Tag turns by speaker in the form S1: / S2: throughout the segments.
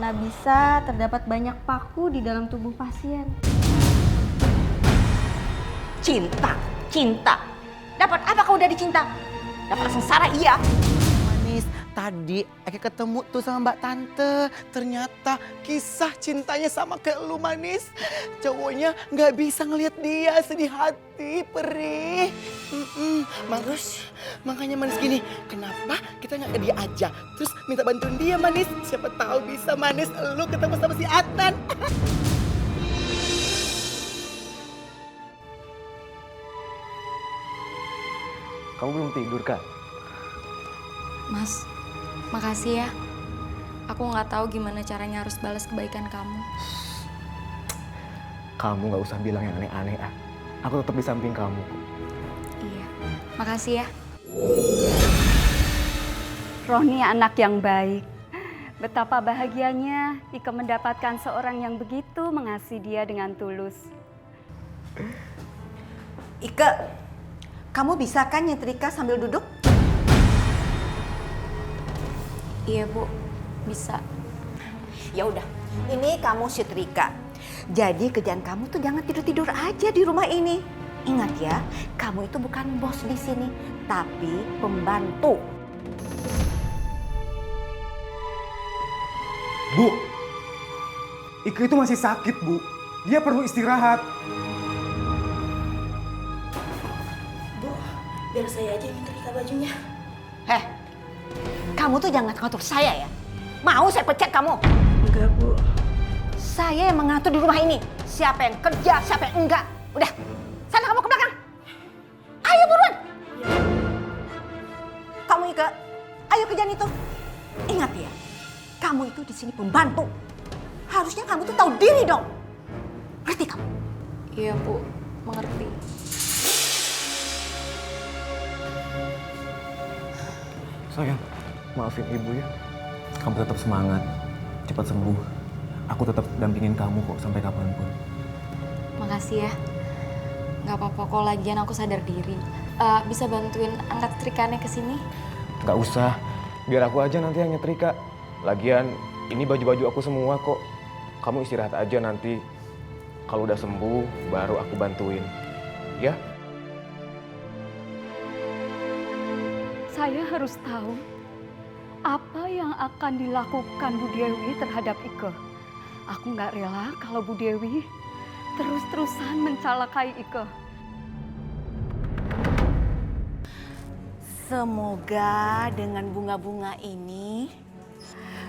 S1: karena bisa terdapat banyak paku di dalam tubuh pasien.
S2: Cinta, cinta. Dapat apa kau dari cinta? Dapat sengsara iya.
S3: Manis, tadi Eke ketemu tuh sama Mbak Tante. Ternyata kisah cintanya sama kayak lu Manis. Cowoknya nggak bisa ngelihat dia sedih hati, perih. Makanya Manis gini, kenapa kita nggak ke dia aja? Terus minta bantuin dia Manis. Siapa tahu bisa Manis lu ketemu sama si Adnan.
S4: Kamu belum tidur, Kak?
S5: Mas, makasih ya. Aku nggak tahu gimana caranya harus balas kebaikan kamu.
S4: Kamu nggak usah bilang yang aneh-aneh, ah. Aku tetap di samping kamu.
S5: Iya, makasih ya.
S6: Roni anak yang baik. Betapa bahagianya Ike mendapatkan seorang yang begitu mengasihi dia dengan tulus.
S2: Ike, kamu bisa kan nyetrika sambil duduk?
S5: Iya Bu, bisa.
S2: Ya udah, ini kamu setrika. Jadi kerjaan kamu tuh jangan tidur-tidur aja di rumah ini. Ingat ya, kamu itu bukan bos di sini, tapi pembantu.
S4: Bu, Ike itu masih sakit, Bu. Dia perlu istirahat.
S2: Bu, biar saya aja yang nyetrika bajunya. Heh, kamu tuh jangan ngatur saya ya. Mau saya pecat kamu?
S1: Enggak, Bu.
S2: Saya yang mengatur di rumah ini. Siapa yang kerja, siapa yang enggak. Udah, sana kamu ke belakang. Ayo buruan. Kamu Ike, ayo kerjaan itu. Ingat ya, kamu itu di sini pembantu. Harusnya kamu tuh tahu diri dong. Ngerti kamu?
S5: Iya Bu, mengerti.
S4: Sayang, maafin Ibu ya. Kamu tetap semangat, cepat sembuh. Aku tetap dampingin kamu kok sampai kapanpun.
S5: Makasih ya. Nggak apa-apa kok, lagian aku sadar diri. Bisa bantuin angkat setrikannya ke sini?
S4: Nggak usah, biar aku aja nanti yang nyetrika. Lagian, ini baju-baju aku semua kok. Kamu istirahat aja nanti. Kalau udah sembuh, baru aku bantuin. Ya?
S6: Saya harus tahu apa yang akan dilakukan Bu Dewi terhadap Ike. Aku nggak rela kalau Bu Dewi terus-terusan mencelakai Ike.
S2: Semoga dengan bunga-bunga ini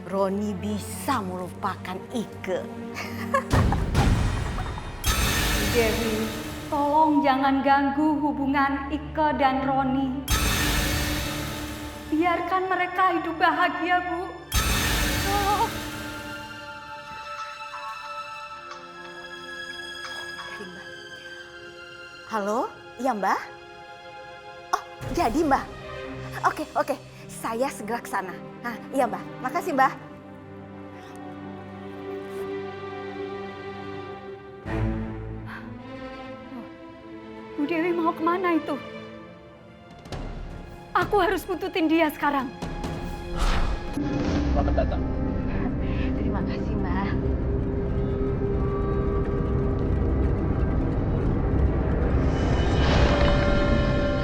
S2: Roni bisa melupakan Ike.
S6: Bu Dewi, tolong jangan ganggu hubungan Ike dan Roni. Biarkan mereka hidup bahagia, Bu. Oh.
S2: Dari Mbak. Halo, iya Mbak? Oh, jadi Mbak? Oke. Saya segera ke sana. Nah, iya Mbak, makasih Mbak.
S6: Bu Dewi mau kemana itu? Aku harus buntutin dia sekarang.
S3: Selamat datang.
S6: Terima kasih, Mbak.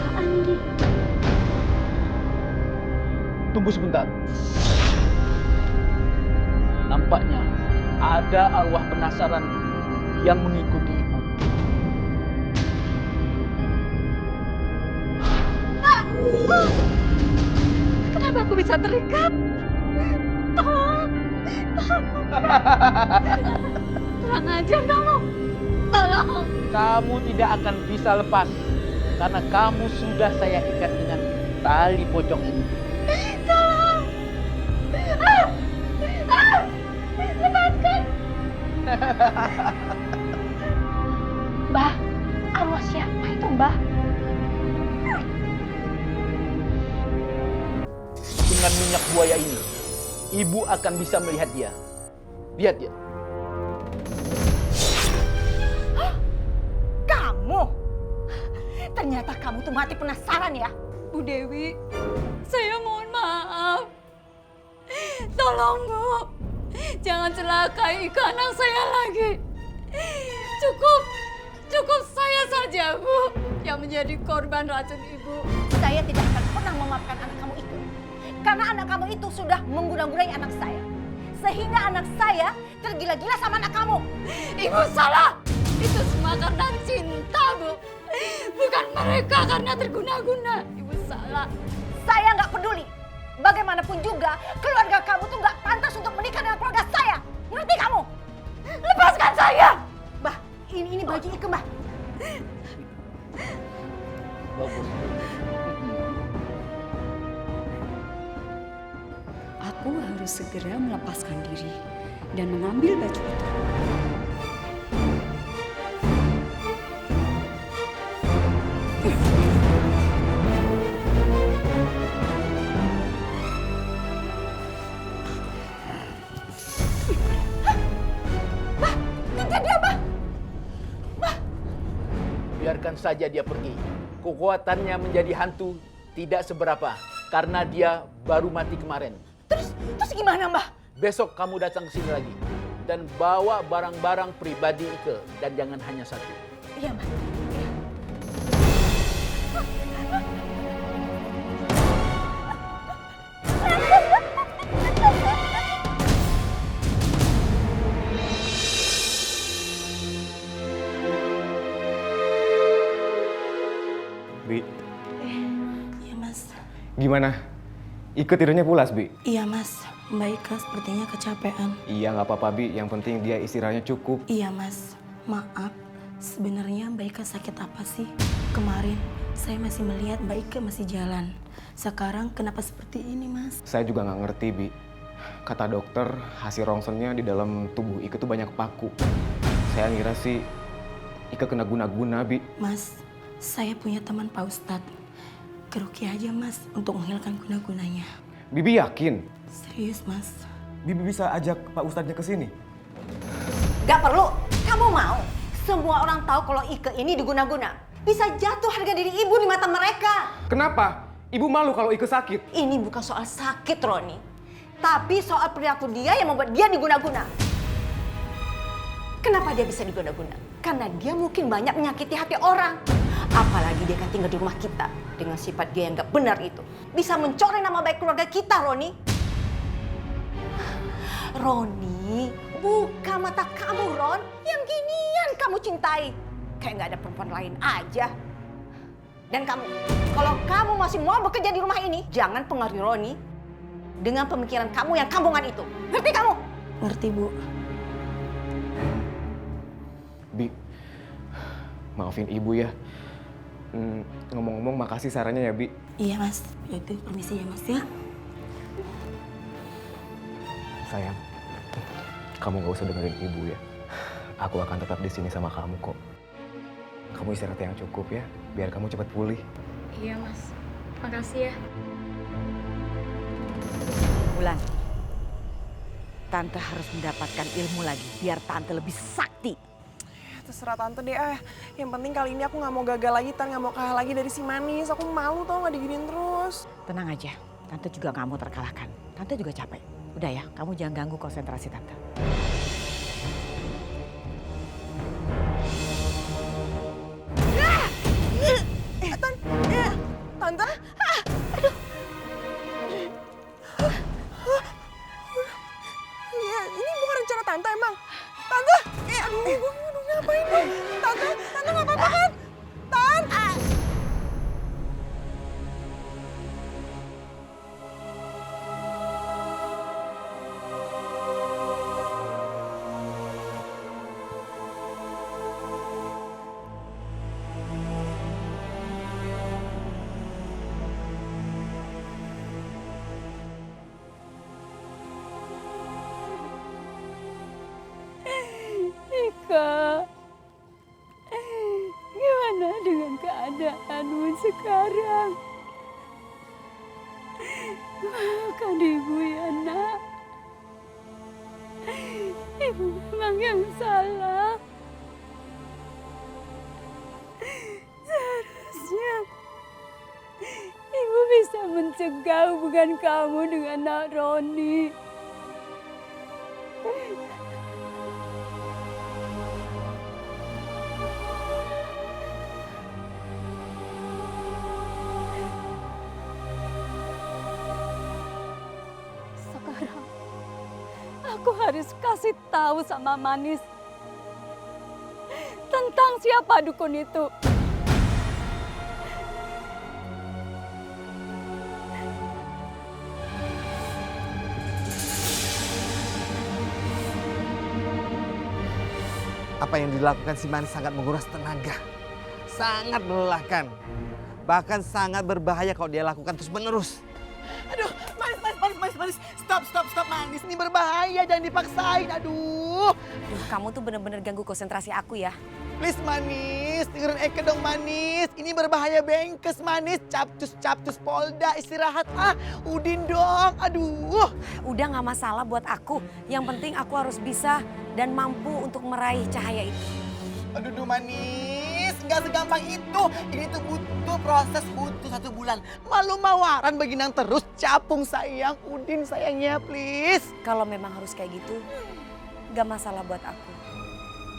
S6: Apaan ini?
S7: Tunggu sebentar. Nampaknya ada arwah penasaran yang mengikuti ibu.
S6: Kenapa aku bisa terikat? Tolong! Kurang ajar kamu! Tolong!
S7: Kamu tidak akan bisa lepas karena kamu sudah saya ikat dengan tali pocong ini.
S6: Tolong! Lepaskan! Mbah, arwah siapa itu, Mbah?
S7: Dengan minyak buaya ini, ibu akan bisa melihat dia. Lihat dia.
S2: Kamu? Ternyata kamu tuh mati penasaran ya?
S6: Bu Dewi, saya mohon maaf. Tolong, Bu. Jangan celakai Ika anak saya lagi. Cukup saya saja, Bu, yang menjadi korban racun Ibu.
S2: Saya tidak akan pernah memaafkan anak kamu itu. Karena anak kamu itu sudah mengguna-gunai anak saya. Sehingga anak saya tergila-gila sama anak kamu.
S6: Ibu salah. Itu semua karena cinta, Bu. Bukan mereka karena terguna-guna. Ibu salah.
S2: Saya nggak peduli. Bagaimanapun juga, keluarga kamu tuh nggak pantas untuk menikah dengan keluarga saya. Ngerti kamu? Lepaskan saya! Mbah, ini baju Ike, Mbah.
S7: Bagus.
S8: Aku harus segera melepaskan diri dan mengambil baju itu.
S7: Biarkan saja dia pergi. Kekuatannya menjadi hantu tidak seberapa karena dia baru mati kemarin.
S2: Terus gimana, Mbah?
S7: Besok kamu datang ke sini lagi dan bawa barang-barang pribadi Ike dan jangan hanya satu.
S2: Iya, Mbah. Iya.
S4: Bi,
S9: Iya mas,
S4: gimana? Ike tidurnya pulas, Bi?
S9: iya mas, Mbak Ika sepertinya kecapean.
S4: Iya, nggak apa-apa, Bi. Yang penting dia istirahatnya cukup.
S9: Iya mas, maaf, sebenarnya Mbak Ika sakit apa sih? Kemarin saya masih melihat Mbak Ika masih jalan. Sekarang kenapa seperti ini mas?
S4: Saya juga nggak ngerti, Bi. Kata dokter, hasil rongsennya di dalam tubuh Ike tuh banyak paku. Saya ngira sih Ike kena guna-guna, Bi.
S9: Mas, saya punya teman Pak Ustadz. Keruki aja mas untuk menghilangkan guna-gunanya.
S4: Bibi yakin?
S9: Serius mas.
S4: Bibi bisa ajak Pak Ustadznya ke sini?
S2: Gak perlu. Kamu mau? Semua orang tahu kalau Ike ini diguna-guna. Bisa jatuh harga diri ibu di mata mereka.
S4: Kenapa? Ibu malu kalau Ike sakit?
S2: Ini bukan soal sakit, Roni. Tapi soal perilaku dia yang membuat dia diguna-guna. Kenapa dia bisa diguna-guna? Karena dia mungkin banyak menyakiti hati orang. Apalagi dia kan tinggal di rumah kita. Dengan sifat dia yang gak benar itu. Bisa mencoreng nama baik keluarga kita, Roni. Roni, buka mata kamu, Ron. Yang ginian kamu cintai. Kayak gak ada perempuan lain aja. Dan kamu, kalau kamu masih mau bekerja di rumah ini, jangan pengaruhi Roni dengan pemikiran kamu yang kampungan itu. Ngerti kamu?
S9: Ngerti bu.
S4: Bi, maafin ibu ya. Ngomong-ngomong makasih sarannya ya, Bi.
S9: Iya mas, yaitu permisi ya mas ya.
S4: Sayang, kamu gak usah dengerin ibu ya. Aku akan tetap di sini sama kamu kok. Kamu istirahat yang cukup ya, biar kamu cepat pulih.
S5: Iya mas, makasih ya.
S2: Bulan, Tante harus mendapatkan ilmu lagi biar Tante lebih sakti.
S10: Terserah Tante deh, yang penting kali ini aku nggak mau gagal lagi, nggak mau kalah lagi dari si Manis. Aku malu tau nggak diginiin terus.
S2: Tenang aja, Tante juga nggak mau terkalahkan. Tante juga capek. Udah ya, kamu jangan ganggu konsentrasi Tante.
S10: Tante? Ya, ini bukan rencana Tante emang. Tante, aduh, gue ngapain nih? Tante nggak apa-apa kan? Tante.
S6: Ika, gimana dengan keadaanmu sekarang? Maafkan ibu ya nak. Ibu memang yang salah. Seharusnya ibu bisa mencegah hubungan kamu dengan Nak Roni. Aku harus kasih tahu sama Manis tentang siapa dukun itu.
S11: Apa yang dilakukan si Manis sangat menguras tenaga. Sangat melelahkan. Bahkan sangat berbahaya kalau dia lakukan terus-menerus.
S3: Aduh, Manis. Stop, Manis. Ini berbahaya, jangan dipaksain. Aduh.
S2: Kamu tuh bener-bener ganggu konsentrasi aku ya.
S3: Please Manis, dengerin Eke dong Manis. Ini berbahaya bengkes Manis. Capcus Polda, istirahat. Udin dong, aduh.
S2: Udah gak masalah buat aku. Yang penting aku harus bisa dan mampu untuk meraih cahaya itu.
S3: Aduh Manis, nggak segampang itu. Ini tuh butuh proses, butuh 1 bulan. Malu mawaran beginang terus. Capung sayang, Udin sayangnya please.
S2: Kalau memang harus kayak gitu, gak masalah buat aku.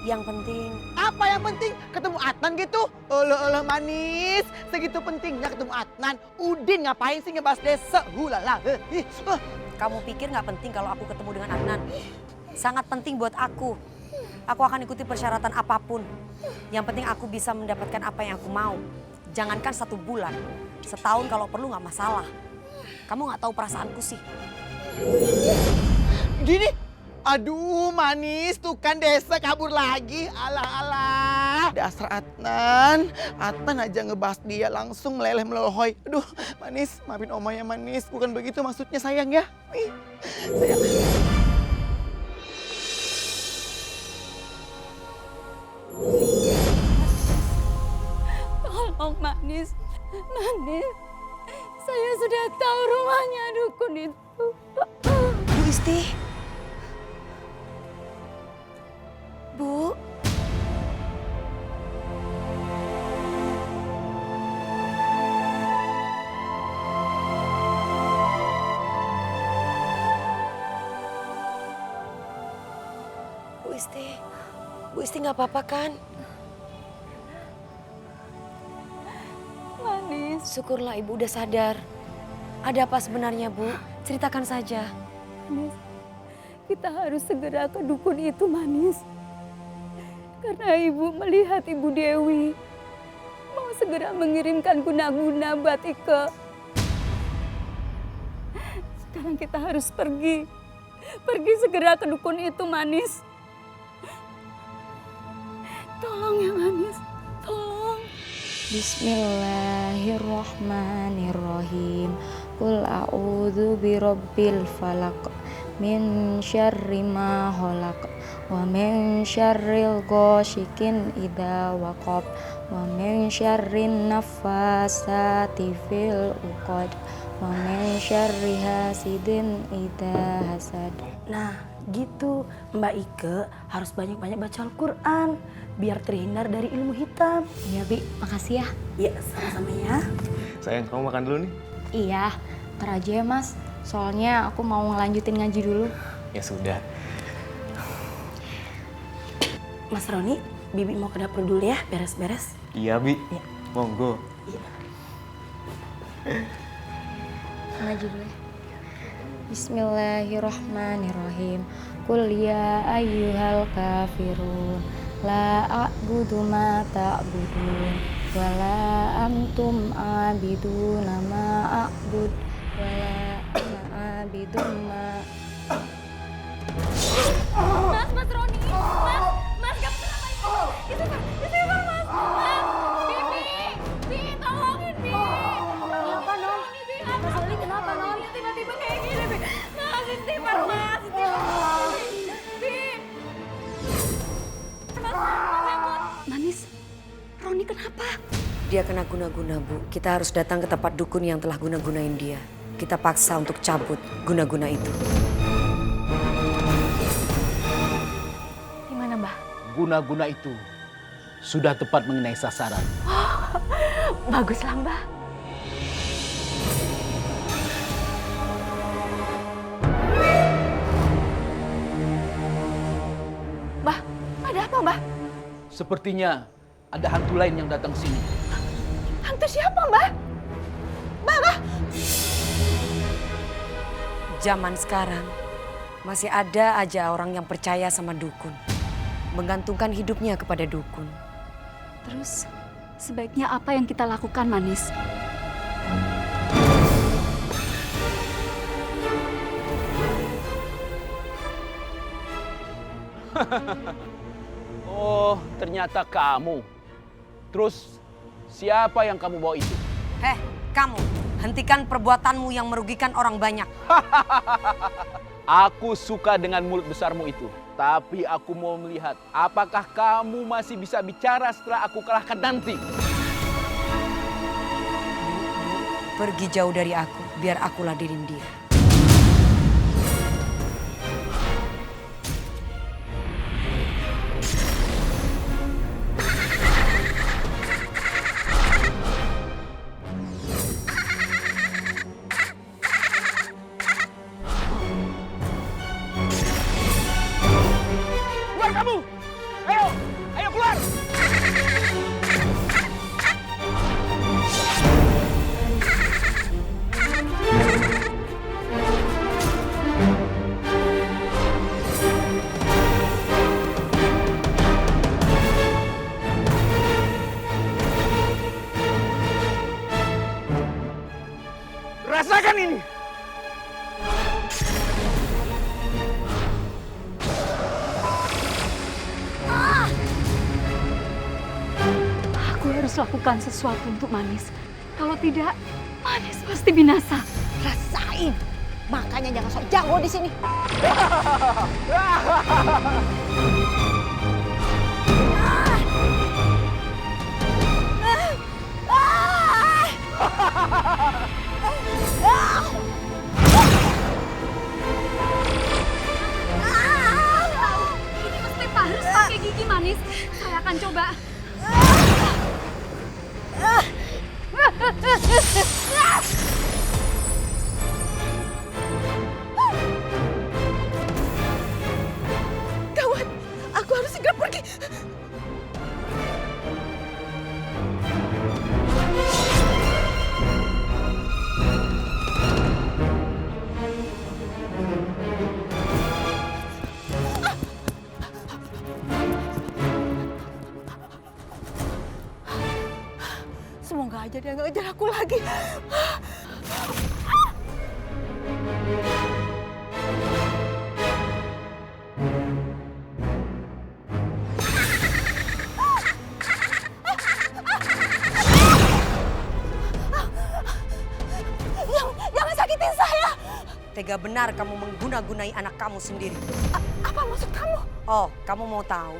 S2: Yang penting...
S3: Apa yang penting? Ketemu Adnan gitu? Olah Manis, segitu pentingnya ketemu Adnan. Udin ngapain sih ngebahas desa? Hulala.
S2: Kamu pikir gak penting kalau aku ketemu dengan Adnan? Sangat penting buat aku. Aku akan ikuti persyaratan apapun. Yang penting aku bisa mendapatkan apa yang aku mau. Jangankan 1 bulan, setahun kalau perlu gak masalah. Kamu gak tahu perasaanku sih.
S3: Gini? Aduh Manis, tuh kan desa kabur lagi. Alah. Dasar Adnan. Adnan aja ngebahas dia langsung meleleh melohoy. Aduh Manis, maafin Oma ya Manis. Bukan begitu maksudnya sayang ya. Sayang.
S6: Tolong Manis. Saya sudah tahu rumahnya dukun itu.
S2: Bu Isti. Bu. Bu Isti nggak apa-apa kan?
S6: Manis.
S2: Syukurlah ibu udah sadar. Ada apa sebenarnya bu? Ceritakan saja.
S6: Manis, kita harus segera ke dukun itu Manis. Karena ibu melihat Ibu Dewi mau segera mengirimkan guna-guna buat Ike. Sekarang kita harus pergi. Pergi segera ke dukun itu Manis. Tolong ya Manis, tolong.
S5: Bismillahirrahmanirrahim. Qul a'udzu birabbil falaq min syarri ma khalaq wa min syarril ghasikin idza waqab wa min syarrin naffasati fil uqad wa min syarri hasidin idza hasad.
S9: Nah, gitu. Mbak Ike harus banyak-banyak baca Al-Quran biar terhindar dari ilmu hitam.
S5: Iya, Bi. Makasih ya.
S9: Iya, sama-sama ya.
S4: Sayang, kamu makan dulu nih.
S5: Iya, ntar aja ya, Mas. Soalnya aku mau ngelanjutin ngaji dulu.
S4: Ya sudah.
S9: Mas Roni, Bibi mau ke dapur dulu ya, beres-beres.
S4: Iya, Bi.
S9: Iya.
S4: Monggo.
S9: Iya.
S5: Ngaji dulu ya. Bismillahirrahmanirrahim. Qul ya ayyuhal kafirun la a'budu ma ta'budun wa la antum a'biduna ma a'bud wa la ana a'bidun ma.
S6: Mas Roni, Mas gak kenapa itu? Itu Mas, Bibi, tolongin Bi. Kenapa Non? Mas Roni kenapa Non? Tiba-tiba kayak gini Bi. Mas, istighfar Mas, Bi. Manis, Roni kenapa?
S2: Dia kena guna-guna bu. Kita harus datang ke tempat dukun yang telah guna-gunain dia. Kita paksa untuk cabut guna-guna itu.
S5: Gimana, Mbah?
S7: Guna-guna itu sudah tepat mengenai sasaran.
S6: Baguslah Mbah. Mbah, ada apa Mbah?
S7: Sepertinya ada hantu lain yang datang sini.
S6: Hantu siapa Mbah? Mbah.
S2: Zaman sekarang
S12: Masih ada aja orang yang percaya sama dukun. Menggantungkan hidupnya kepada dukun.
S6: Terus sebaiknya apa yang kita lakukan, Manis?
S7: Oh, ternyata kamu. Terus siapa yang kamu bawa itu?
S12: Heh, kamu hentikan perbuatanmu yang merugikan orang banyak.
S7: Aku suka dengan mulut besarmu itu. Tapi aku mau melihat apakah kamu masih bisa bicara setelah aku kalahkan nanti.
S12: Pergi jauh dari aku, biar aku ladirin dia.
S7: Keluar kamu! Ayo! Ayo keluar! Rasakan ini!
S6: Aku harus lakukan sesuatu untuk Manis. Kalau tidak, Manis pasti binasa.
S2: Rasain. Makanya jangan sok jago di sini.
S6: Ini mesti harus pakai gigi Manis. Saya akan coba.
S10: Gawat, aku harus segera pergi. Semoga aja dia nggak ngejar aku lagi. Jangan sakitin saya.
S12: Tega benar kamu mengguna-gunai anak kamu sendiri.
S10: Apa maksud kamu?
S12: Oh, kamu mau tahu?